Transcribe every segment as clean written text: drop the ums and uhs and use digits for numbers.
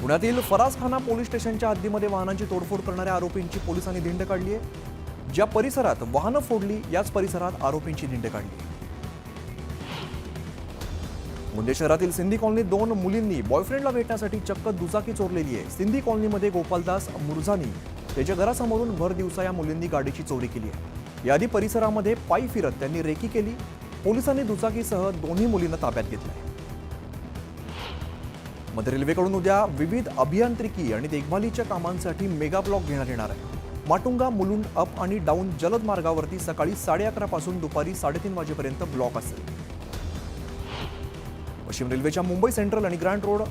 पुण्यातील फरासखाना पोलीस स्टेशनच्या हद्दीमध्ये वाहनांची तोडफोड करणाऱ्या आरोपींची पोलिसांनी धिंड काढली आहे। ज्या परिसरात वाहनं फोडली याच परिसरात आरोपींची धिंड काढली। मुंदे शहरातील सिंधी कॉलनीत दोन मुलींनी बॉयफ्रेंडला भेटण्यासाठी चक्क दुचाकी चोरलेली आहे। सिंधी कॉलनीमध्ये गोपालदास मुरझानी त्याच्या घरासमोरून भर दिवसा या मुलींनी गाडीची चोरी केली आहे। याआधी परिसरामध्ये पायी फिरत त्यांनी रेकी केली। पोलिसांनी दुचाकीसह दोन्ही मुलींना ताब्यात घेतलंय। मध्य रेल्वेकडून उद्या विविध अभियांत्रिकी आणि देखभालीच्या कामांसाठी मेगा ब्लॉक घेण्यात येणार आहे। माटुंगा मुलुंड अप आणि डाऊन जलद मार्गावरती सकाळी 11:30 पासून दुपारी 3:30 वाजेपर्यंत ब्लॉक असेल। पश्चिम रेल्वेच्या मुंबई सेंट्रल आणि ग्रँड रोड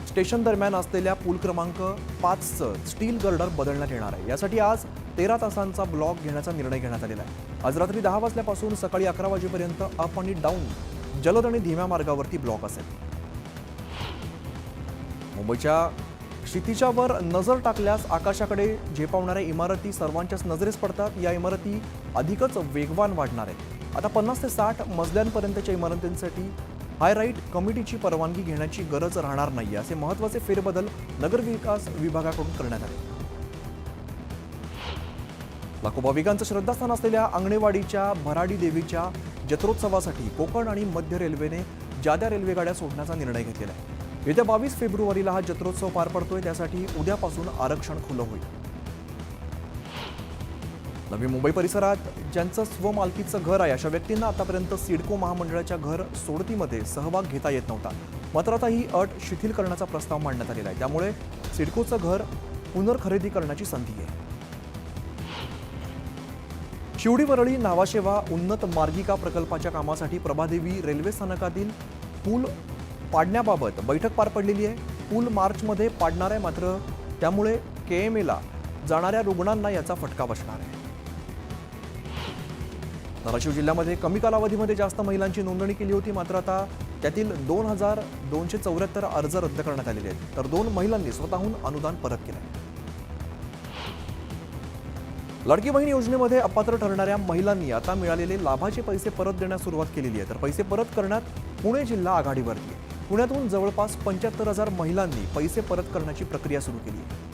स्टेशन दरम्यान असलेल्या पूल क्रमांक 5चं स्टील गर्डर बदलण्यात येणार आहे। यासाठी आज 13 तासांचा ब्लॉक घेण्याचा निर्णय घेण्यात आलेला आहे। आज रात्री 10 वाजल्यापासून सकाळी 11 वाजेपर्यंत अप आणि डाऊन जलद आणि धीम्या मार्गावरती ब्लॉक असेल। मुंबईच्या क्षितिजावर नजर टाकल्यास आकाशाकडे झेपावणाऱ्या इमारती सर्वांच्याच नजरेस पडतात। या इमारती अधिकच वेगवान वाढणार आहेत। आता 50 ते 60 मजल्यांपर्यंतच्या इमारतींसाठी हाय राईट कमिटीची परवानगी घेण्याची गरज राहणार नाही, असे महत्त्वाचे फेरबदल नगरविकास विभागाकडून करण्यात आले। लाखो भाविकांचं श्रद्धास्थान असलेल्या अंगणेवाडीच्या भराडी देवीच्या जत्रोत्सवासाठी कोकण आणि मध्य रेल्वेने जाद्या रेल्वेगाड्या सोडण्याचा निर्णय घेतलेला आहे। येत्या 22 फेब्रुवारीला हा जत्रोत्सव पार पडतोय, त्यासाठी उद्यापासून आरक्षण खुलं होईल। नवी मुंबई परिसरात ज्यांचं स्वमालकीचं घर आहे अशा व्यक्तींना आतापर्यंत सिडको महामंडळाच्या घर सोडतीमध्ये सहभाग घेता येत नव्हता। मात्र आता ही अट शिथिल करण्याचा प्रस्ताव मांडण्यात आलेला आहे। त्यामुळे सिडकोचं घर पुनर्खरेदी करण्याची संधी आहे। शिवडी वरळी नावाशेवा उन्नत मार्गिका प्रकल्पाच्या कामासाठी प्रभादेवी रेल्वे स्थानकातील पूल पाडण्याबाबत बैठक पार पडलेली आहे। पूल मार्चमध्ये पाडणार आहे, मात्र त्यामुळे केएमएला जाणाऱ्या रुग्णांना याचा फटका बसणार आहे। धाराशिव जिल्ह्यामध्ये कमी कालावधीमध्ये जास्त महिलांची नोंदणी केली होती, मात्र आता त्यातील 2274 अर्ज रद्द करण्यात आलेले आहेत, तर 2 महिलांनी स्वतःहून अनुदान परत केलं आहे। लाडकी बहीण योजनेमध्ये अपात्र ठरणाऱ्या महिलांनी आता मिळालेले लाभाचे पैसे परत देण्यास सुरुवात केलेली आहे, तर पैसे परत करण्यात पुणे जिल्हा आघाडीवरती आहे। पुण्यातून जवळपास 75,000 महिलांनी पैसे परत करण्याची प्रक्रिया सुरू केली आहे।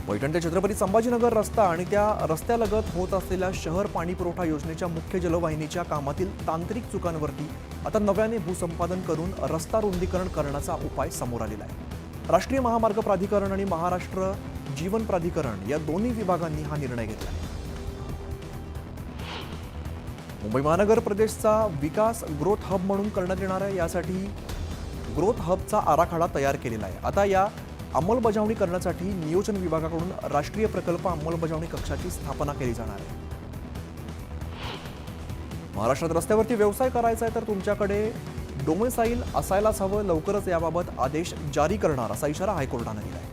पैठण ते छत्रपती संभाजीनगर रस्ता आणि त्या रस्त्यालगत होत असलेल्या शहर पाणीपुरवठा योजनेच्या मुख्य जलवाहिनीच्या कामातील तांत्रिक चुकांवरती आता नव्याने भूसंपादन करून रस्ता रुंदीकरण करण्याचा उपाय समोर आलेला आहे। राष्ट्रीय महामार्ग प्राधिकरण आणि महाराष्ट्र जीवन प्राधिकरण या दोन्ही विभागांनी हा निर्णय घेतला आहे। मुंबई महानगर प्रदेशचा विकास ग्रोथ हब म्हणून करण्यात येणार आहे। यासाठी ग्रोथ हबचा आराखडा तयार केलेला आहे। आता या अंमलबजावणी करण्यासाठी नियोजन विभागाकडून राष्ट्रीय प्रकल्प अंमलबजावणी कक्षाची स्थापना केली जाणार आहे। महाराष्ट्रात रस्त्यावरती व्यवसाय करायचा आहे तर तुमच्याकडे डोमेसाईल असायलाच हवं, लवकरच याबाबत आदेश जारी करणार असा इशारा हायकोर्टाने दिला आहे।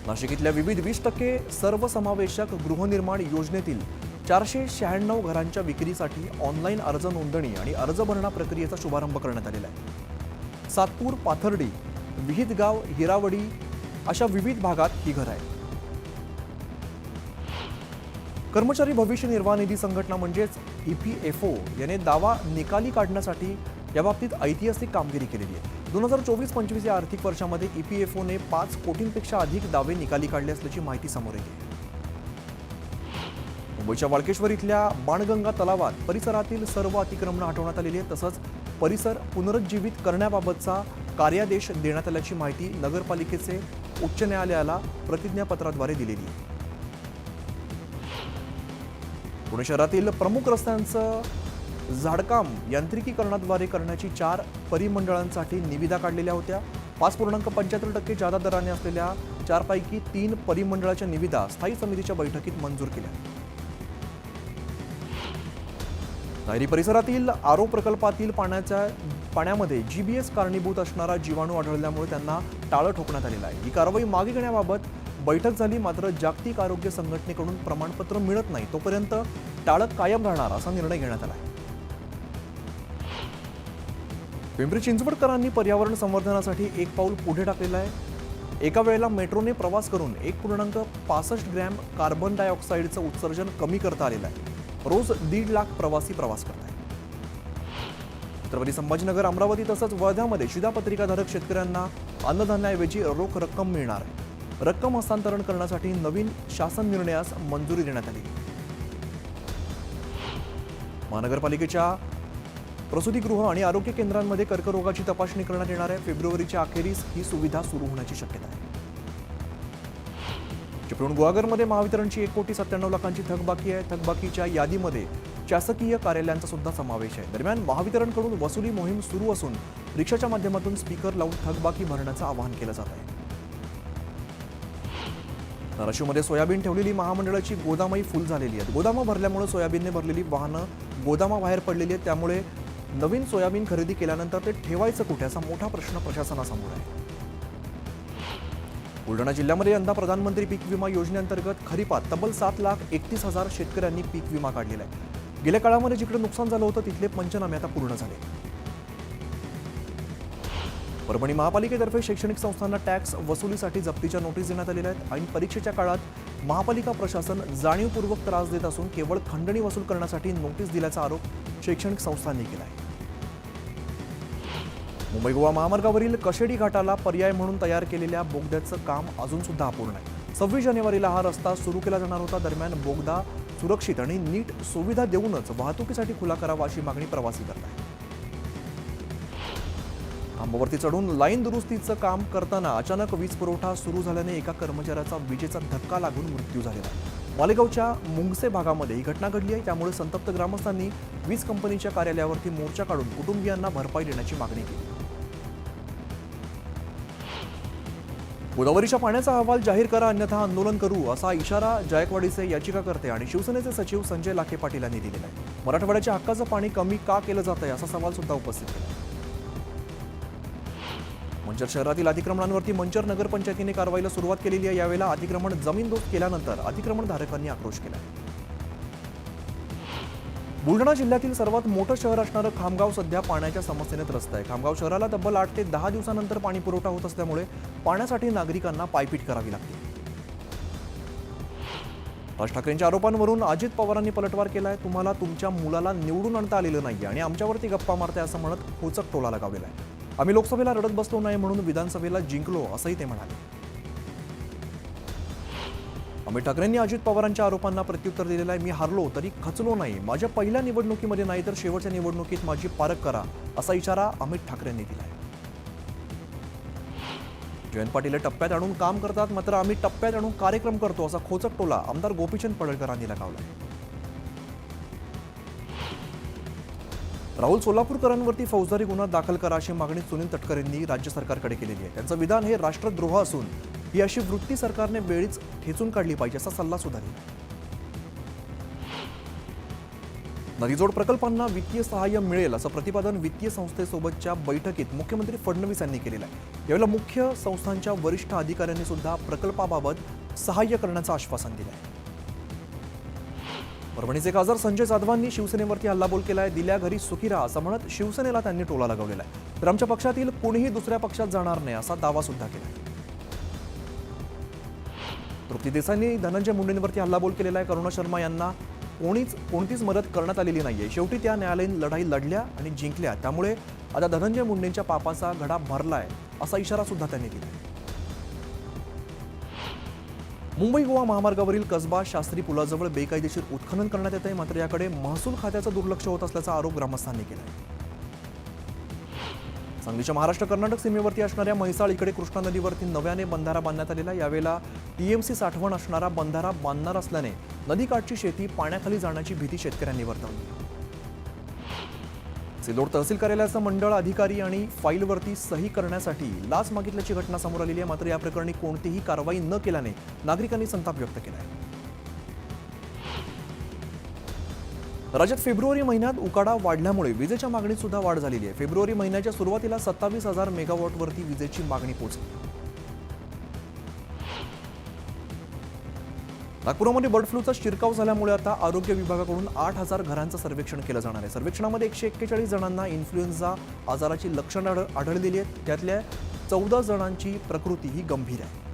नाशिक इथल्या विविध 20% सर्वसमावेशक गृहनिर्माण योजनेतील 496 घरांच्या विक्रीसाठी ऑनलाईन अर्ज नोंदणी आणि अर्ज भरणा प्रक्रियेचा शुभारंभ करण्यात आलेला आहे। सातपूर, पाथर्डी, विहितगाव, हिरावडी अशा विविध भागात ही घरं आहेत। कर्मचारी भविष्य निर्वाह निधी संघटना म्हणजेच EPFO याने दावा निकाली काढण्यासाठी याबाबतीत ऐतिहासिक कामगिरी केलेली आहे। 2024-25 या आर्थिक वर्षामध्ये EPFOने 5 कोटींपेक्षा अधिक दावे निकाली काढले असल्याची माहिती समोर येते। मुंबईच्या वाळकेश्वर इथल्या बाणगंगा तलावात परिसरातील सर्व अतिक्रमणं हटवण्यात आलेली आहेत, तसंच परिसर पुनरुज्जीवित करण्याबाबतचा कार्यादेश देण्यात आल्याची माहिती नगरपालिकेचे उच्च न्यायालयाला प्रतिज्ञापत्राद्वारे दिलेली आहे। पुणे शहरातील प्रमुख रस्त्यांचं झाडकाम यांत्रिकीकरणाद्वारे करण्याची 4 परिमंडळांसाठी निविदा काढलेल्या होत्या। 5.75% जादा दराने असलेल्या 4 पैकी 3 परिमंडळाच्या निविदा स्थायी समितीच्या बैठकीत मंजूर केल्या। नायरी परिसरातील आरो प्रकल्पातील पाण्यामध्ये GBS कारणीभूत असणारा जीवाणू आढळल्यामुळे त्यांना टाळं ठोकण्यात आलेलं आहे। ही कारवाई मागे घेण्याबाबत बैठक झाली, मात्र जागतिक आरोग्य संघटनेकडून प्रमाणपत्र मिळत नाही तोपर्यंत टाळं कायम राहणार असा निर्णय घेण्यात आला आहे। पिंपरी चिंचवडकरांनी पर्यावरण संवर्धनासाठी एक पाऊल पुढे टाकलेलं आहे। एका वेळेला मेट्रोने प्रवास करून 1.65 ग्रॅम कार्बन डायऑक्साईडचं उत्सर्जन कमी करता आलेलं आहे। रोज 1.5 लाख प्रवासी प्रवास करत आहेत। छत्रपती संभाजीनगर, अमरावती तसंच वर्ध्यामध्ये शिधापत्रिकाधारक शेतकऱ्यांना अन्नधान्याऐवजी रोख रक्कम मिळणार आहे. रक्कम हस्तांतरण करण्यासाठी नवीन शासन निर्णयास मंजुरी देण्यात आली. महानगरपालिकेच्या प्रसूतीगृह आणि आरोग्य केंद्रांमध्ये कर्करोगाची तपासणी करण्यात येणार आहे. फेब्रुवारीच्या अखेरीस ही सुविधा सुरू होण्याची शक्यता आहे. चिपळूण गुहागरमध्ये महावितरणची 1,97,00,000ची थकबाकी आहे. थकबाकीच्या यादीमध्ये शासकीय कार्यालयांचा सुद्धा समावेश आहे. दरम्यान महावितरणकडून वसुली मोहीम सुरू असून रिक्षाच्या माध्यमातून स्पीकर लावून थकबाकी भरण्याचं आवाहन केलं जात आहे. धाराशिवमध्ये सोयाबीन ठेवलेली महामंडळाची गोदामही फुल झालेली आहेत. गोदामं भरल्यामुळे सोयाबीनने भरलेली वाहनं गोदामाबाहेर पडलेली आहेत. त्यामुळे नवीन सोयाबीन खरेदी केल्यानंतर ते ठेवायचं कुठे असा मोठा प्रश्न प्रशासनासमोर आहे. बुलढाणा जिल्ह्यामध्ये यंदा प्रधानमंत्री पीक विमा योजनेअंतर्गत खरीपात तब्बल 7,31,000 शेतकऱ्यांनी पीक विमा काढलेला आहे. गेल्या काळामध्ये जिकडे नुकसान झालं होतं तिथले पंचनामे आता पूर्ण झाले. परभणी महापालिकेतर्फे शैक्षणिक संस्थांना टॅक्स वसुलीसाठी जप्तीच्या नोटीस देण्यात आलेल्या आहेत. आणि परीक्षेच्या काळात महापालिका प्रशासन जाणीवपूर्वक त्रास देत असून केवळ खंडणी वसूल करण्यासाठी नोटीस दिल्याचा आरोप शैक्षणिक संस्थांनी केला आहे. मुंबई गोवा महामार्गावरील कशेडी घाटाला पर्याय म्हणून तयार केलेल्या बोगद्याचं काम अजून सुद्धा अपूर्ण आहे. 26 जानेवारीला हा रस्ता सुरू केला जाणार होता. दरम्यान बोगदा सुरक्षित आणि नीट सुविधा देऊनच वाहतुकीसाठी खुला करावा अशी मागणी प्रवासी करत आहेत. खांबावरती चढून लाईन दुरुस्तीचं काम करताना अचानक वीज पुरवठा सुरू झाल्याने एका कर्मचाऱ्याचा विजेचा धक्का लागून मृत्यू झालेला आहे. मालेगावच्या मुंगसे भागामध्ये ही घटना घडली आहे. त्यामुळे संतप्त ग्रामस्थांनी वीज कंपनीच्या कार्यालयावरती मोर्चा काढून कुटुंबियांना भरपाई देण्याची मागणी केली. गोदावरीच्या पाण्याचा अहवाल जाहीर करा अन्यथा आंदोलन करू असा इशारा जायकवाडीचे याचिकाकर्ते आणि शिवसेनेचे सचिव संजय लाखे पाटील यांनी दिलेला आहे. मराठवाड्याच्या हक्काचं पाणी कमी का केलं जात आहे असा सवाल सुद्धा उपस्थित केला. मंचर शहरातील अतिक्रमणांवरती मंचर नगरपंचायतीने कारवाईला सुरुवात केलेली आहे. यावेळेला अतिक्रमण जमीनदोस्त केल्यानंतर अतिक्रमणधारकांनी आक्रोश केला. बुलढाणा जिल्ह्यातील सर्वात मोठं शहर असणारं खामगाव सध्या पाण्याच्या समस्येने त्रस्त आहे. खामगाव शहराला तब्बल 8 ते 10 दिवसानंतर पाणी पुरवठा होत असल्यामुळे पाण्यासाठी नागरिकांना पायपीट करावी लागते. राज ठाकरेंच्या आरोपांवरून अजित पवारांनी पलटवार केलाय. तुम्हाला तुमच्या मुलाला निवडून आणता आलेलं नाही आणि आमच्यावरती गप्पा मारताय असं म्हणत खोचक टोला लगावलेला आहे. आम्ही लोकसभेला रडत बसलो नाही म्हणून विधानसभेला जिंकलो असंही ते म्हणाले. अमित ठाकरेंनी अजित पवारांच्या आरोपांना प्रत्युत्तर दिलेलं आहे. मी हारलो तरी खचलो नाही. माझ्या पहिल्या निवडणुकीमध्ये नाही तर शेवटच्या निवडणुकीत माझी पारख करा असा इशारा अमित ठाकरेंनी दिलाय. जयंत पाटील टप्प्यात आणून काम करतात मात्र आम्ही टप्प्यात आणून कार्यक्रम करतो असा खोचक टोला आमदार गोपीचंद पडळकरांनी लगावलाय. राहुल सोलापूरकरांवरती फौजदारी गुन्हा दाखल करा अशी मागणी सुनील तटकरेंनी राज्य सरकारकडे केलेली आहे. त्यांचं विधान हे राष्ट्रद्रोह असून ही अशी वृत्ती सरकारने वेळीच ठेचून काढली पाहिजे असा सल्ला सुद्धा दिला. नदीजोड प्रकल्पांना वित्तीय सहाय्य मिळेल असं प्रतिपादन वित्तीय संस्थेसोबतच्या बैठकीत मुख्यमंत्री फडणवीस यांनी केलेलं आहे. यावेळेला मुख्य संस्थांच्या वरिष्ठ अधिकाऱ्यांनी सुद्धा प्रकल्पाबाबत सहाय्य करण्याचं आश्वासन दिलं आहे. परभणीचे खासदार संजय जाधवांनी शिवसेनेवरती हल्लाबोल केलाय. दिल्या घरी सुखी राहा असं म्हणत शिवसेनेला त्यांनी टोला लगावलेला आहे. तर आमच्या पक्षातील कोणीही दुसऱ्या पक्षात जाणार नाही असा दावा सुद्धा केला. तृप्ती देसाईंनी धनंजय मुंडेंवरती हल्लाबोल केलेला आहे. करुणा शर्मा यांना कोणतीच मदत करण्यात आलेली नाहीये. शेवटी त्या न्यायालयीन लढाई लढल्या आणि जिंकल्या. त्यामुळे आता धनंजय मुंडेंच्या पापाचा घडा भरलाय असा इशारा सुद्धा त्यांनी दिला. मुंबई गोवा महामार्गावरील कसबा शास्त्री पुलाजवळ बेकायदेशीर उत्खनन करण्यात येत आहे. मात्र याकडे महसूल खात्याचं दुर्लक्ष होत असल्याचा आरोप ग्रामस्थांनी केला. सांगलीच्या महाराष्ट्र कर्नाटक सीमेवरती असणाऱ्या म्हैसाळ इकडे कृष्णा नदीवरती नव्याने बंधारा बांधण्यात आलेला. यावेळेला टीएमसी साठवण असणारा बंधारा बांधणार असल्याने नदीकाठची शेती पाण्याखाली जाण्याची भीती शेतकऱ्यांनी वर्तवली. सिल्लोड तहसील कार्यालयाचा मंडळ अधिकारी आणि फाईलवरती सही करण्यासाठी लाच मागितल्याची घटना समोर आलेली आहे. मात्र या प्रकरणी कोणतीही कारवाई न केल्याने नागरिकांनी संताप व्यक्त केला आहे. राज्यात फेब्रुवारी महिन्यात उकाडा वाढल्यामुळे विजेच्या मागणीत सुद्धा वाढ झालेली आहे. फेब्रुवारी महिन्याच्या सुरुवातीला 27,000 मेगावॉटवरती विजेची मागणी पोहोचली. नागपुरामध्ये बर्ड फ्लूचा शिरकाव झाल्यामुळे आता आरोग्य विभागाकडून 8,000 घरांचं सर्वेक्षण केलं जाणार आहे. सर्वेक्षणामध्ये 141 जणांना इन्फ्लुएन्झा आजाराची लक्षणं आढळलेली आहेत. त्यातल्या 14 जणांची प्रकृती ही गंभीर आहे.